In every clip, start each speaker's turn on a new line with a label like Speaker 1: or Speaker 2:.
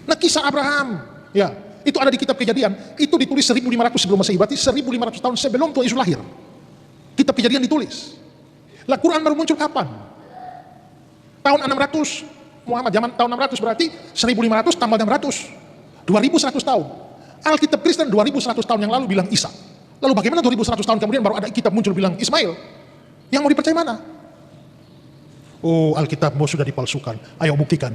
Speaker 1: Nah, kisah Abraham, ya, itu ada di kitab Kejadian, itu ditulis 1500 sebelum Masehi, berarti 1500 tahun sebelum Tuhan Yesus lahir. Kitab Kejadian ditulis. Lah Quran baru muncul kapan? Tahun 600 Muhammad, zaman tahun 600 berarti 1500 tambah 600, 2100 tahun. Alkitab Kristen 2100 tahun yang lalu bilang Isa. Lalu bagaimana 2100 tahun kemudian baru ada kitab muncul bilang Ismail? Yang mau dipercaya mana? Oh, Alkitabmu sudah dipalsukan, ayo buktikan.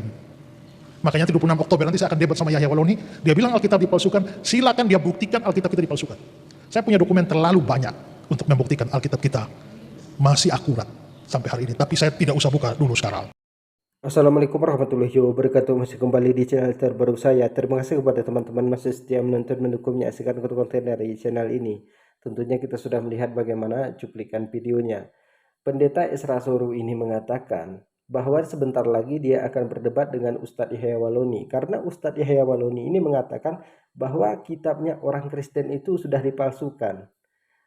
Speaker 1: Makanya 26 Oktober nanti saya akan debat sama Yahya Waloni. Dia bilang Alkitab dipalsukan, silakan dia buktikan Alkitab kita dipalsukan. Saya punya dokumen terlalu banyak untuk membuktikan Alkitab kita masih akurat sampai hari ini. Tapi saya tidak usah buka dulu sekarang.
Speaker 2: Assalamualaikum warahmatullahi wabarakatuh. Masih kembali di channel terbaru saya. Terima kasih kepada teman-teman masih setia menonton, mendukung, menyaksikan konten dari channel ini. Tentunya kita sudah melihat bagaimana cuplikan videonya. Pendeta Esra Soru ini mengatakan bahwa sebentar lagi dia akan berdebat dengan Ustadz Yahya Waloni, karena Ustadz Yahya Waloni ini mengatakan bahwa kitabnya orang Kristen itu sudah dipalsukan.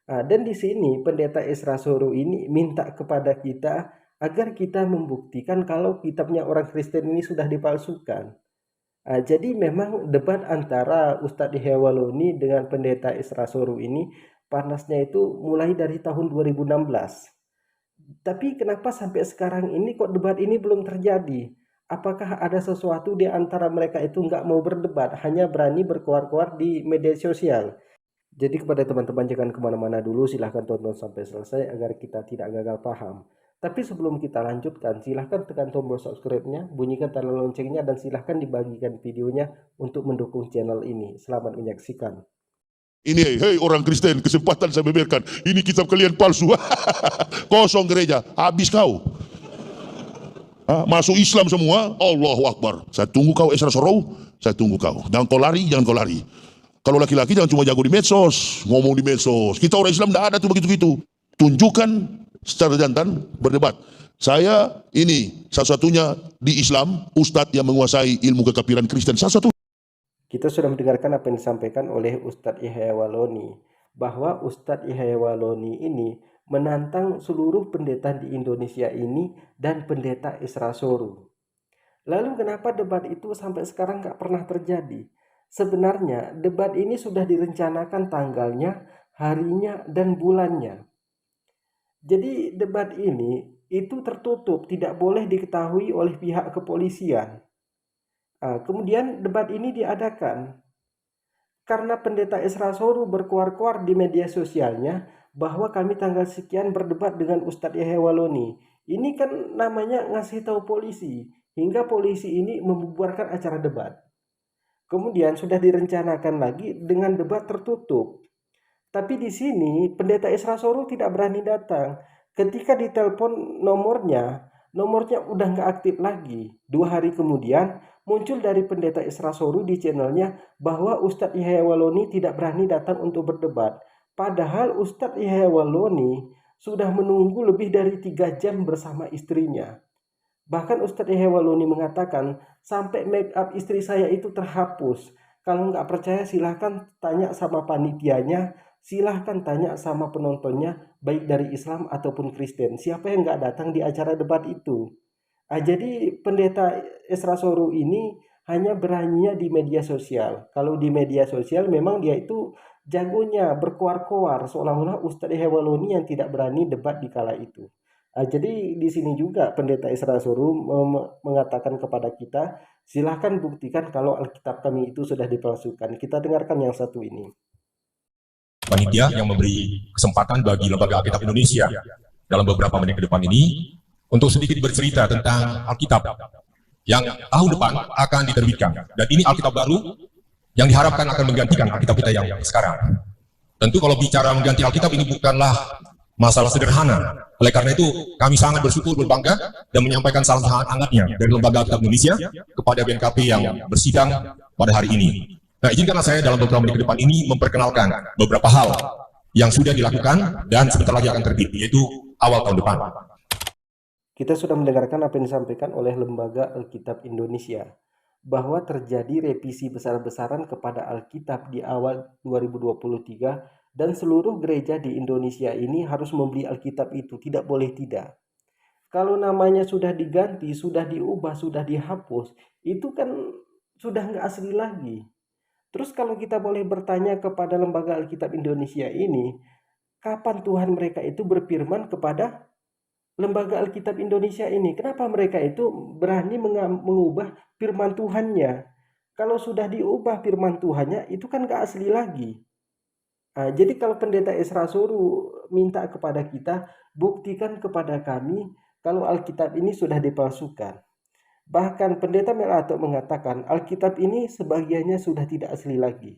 Speaker 2: Dan di sini pendeta Esra Soru ini minta kepada kita agar kita membuktikan kalau kitabnya orang Kristen ini sudah dipalsukan. Jadi memang debat antara Ustadz Yahya Waloni dengan pendeta Esra Soru ini panasnya itu mulai dari tahun 2016. Tapi kenapa sampai sekarang ini kok debat ini belum terjadi? Apakah ada sesuatu di antara mereka itu nggak mau berdebat, hanya berani berkoar-koar di media sosial? Jadi kepada teman-teman jangan kemana-mana dulu, silahkan tonton sampai selesai agar kita tidak gagal paham. Tapi sebelum kita lanjutkan, silahkan tekan tombol subscribe-nya, bunyikan tanda loncengnya, dan silahkan dibagikan videonya untuk mendukung channel ini. Selamat menyaksikan.
Speaker 3: Ini, hei orang Kristen, kesempatan saya beberkan. Ini kitab kalian palsu. Kosong gereja, habis kau. Masuk Islam semua, Allahu Akbar. Saya tunggu kau Esra Soru, saya tunggu kau. Jangan kau lari, jangan kau lari. Kalau laki-laki jangan cuma jago di medsos, ngomong di medsos. Kita orang Islam tidak ada tuh begitu-begitu. Tunjukkan secara jantan, berdebat. Saya ini satu-satunya di Islam, Ustadz yang menguasai ilmu kekafiran Kristen. Satu.
Speaker 2: Kita sudah mendengarkan apa yang disampaikan oleh Ustadz Yahya Waloni, bahwa Ustadz Yahya Waloni ini menantang seluruh pendeta di Indonesia ini dan pendeta Esra Soru. Lalu kenapa debat itu sampai sekarang nggak pernah terjadi? Sebenarnya debat ini sudah direncanakan tanggalnya, harinya, dan bulannya. Jadi debat ini itu tertutup, tidak boleh diketahui oleh pihak kepolisian. Kemudian debat ini diadakan karena pendeta Esra Soru berkuar-kuar di media sosialnya bahwa kami tanggal sekian berdebat dengan Ustadz Yahya Waloni. Ini kan namanya ngasih tahu polisi, hingga polisi ini membubarkan acara debat. Kemudian sudah direncanakan lagi dengan debat tertutup. Tapi di sini pendeta Esra Soru tidak berani datang. Ketika ditelepon nomornya udah nggak aktif lagi. 2 hari kemudian muncul dari pendeta Esra Soru di channelnya bahwa Ustadz Yahya Waloni tidak berani datang untuk berdebat. Padahal Ustadz Yahya Waloni sudah menunggu lebih dari 3 jam bersama istrinya. Bahkan Ustadz Yahya Waloni mengatakan sampai make up istri saya itu terhapus. Kalau nggak percaya silahkan tanya sama panitianya, silahkan tanya sama penontonnya, baik dari Islam ataupun Kristen. Siapa yang nggak datang di acara debat itu? Jadi pendeta Esra Soru ini hanya beraninya di media sosial. Kalau di media sosial memang dia itu jagonya berkoar-koar, seolah-olah Ustadz Yahya Waloni yang tidak berani debat di kala itu. Jadi di sini juga pendeta Esra Soru mengatakan kepada kita, silahkan buktikan kalau Alkitab kami itu sudah dipalsukan. Kita dengarkan yang satu ini.
Speaker 4: Panitia yang memberi kesempatan bagi Lembaga Alkitab Indonesia dalam beberapa menit ke depan ini untuk sedikit bercerita tentang Alkitab yang tahun depan akan diterbitkan. Dan ini Alkitab baru yang diharapkan akan menggantikan Alkitab kita yang sekarang. Tentu kalau bicara mengganti Alkitab ini bukanlah masalah sederhana. Oleh karena itu kami sangat bersyukur, berbangga dan menyampaikan salam hangatnya dari Lembaga Alkitab Indonesia kepada BNKP yang bersidang pada hari ini. Nah, izinkanlah saya dalam beberapa menit ke depan ini memperkenalkan beberapa hal yang sudah dilakukan dan sebentar lagi akan terbit, yaitu awal tahun depan.
Speaker 2: Kita sudah mendengarkan apa yang disampaikan oleh Lembaga Alkitab Indonesia, bahwa terjadi revisi besar-besaran kepada Alkitab di awal 2023 dan seluruh gereja di Indonesia ini harus membeli Alkitab itu, tidak boleh tidak. Kalau namanya sudah diganti, sudah diubah, sudah dihapus, itu kan sudah nggak asli lagi. Terus kalau kita boleh bertanya kepada Lembaga Alkitab Indonesia ini, kapan Tuhan mereka itu berfirman kepada Lembaga Alkitab Indonesia ini? Kenapa mereka itu berani mengubah firman Tuhannya? Kalau sudah diubah firman Tuhannya, itu kan nggak asli lagi. Jadi kalau Pendeta Esra Soru minta kepada kita, buktikan kepada kami kalau Alkitab ini sudah dipalsukan. Bahkan Pendeta Melato mengatakan Alkitab ini sebagiannya sudah tidak asli lagi.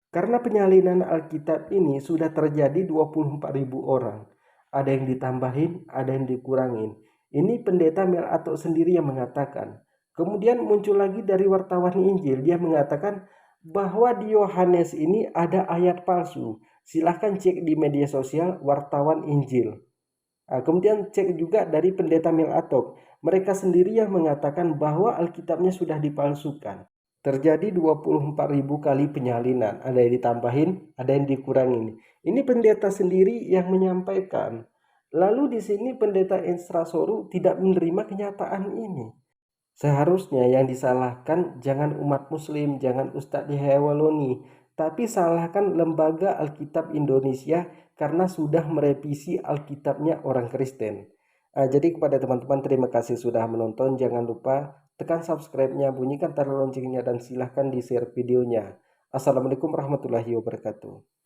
Speaker 2: Karena penyalinan Alkitab ini sudah terjadi 24.000 orang. Ada yang ditambahin, ada yang dikurangin. Ini Pendeta Melato sendiri yang mengatakan. Kemudian muncul lagi dari wartawan Injil, dia mengatakan bahwa di Yohanes ini ada ayat palsu. Silahkan cek di media sosial wartawan Injil. Kemudian cek juga dari Pendeta Melato. Mereka sendiri yang mengatakan bahwa Alkitabnya sudah dipalsukan. Terjadi 24.000 kali penyalinan. Ada yang ditambahin, ada yang dikurangin. Ini pendeta sendiri yang menyampaikan. Lalu di sini Pendeta Esra Soru tidak menerima kenyataan ini. Seharusnya yang disalahkan jangan umat muslim, jangan Ustadz Yahya Waloni, tapi salahkan Lembaga Alkitab Indonesia karena sudah merevisi Alkitabnya orang Kristen. Jadi kepada teman-teman, terima kasih sudah menonton. Jangan lupa tekan subscribe-nya, bunyikan tanda loncengnya, dan silahkan di-share videonya. Assalamualaikum warahmatullahi wabarakatuh.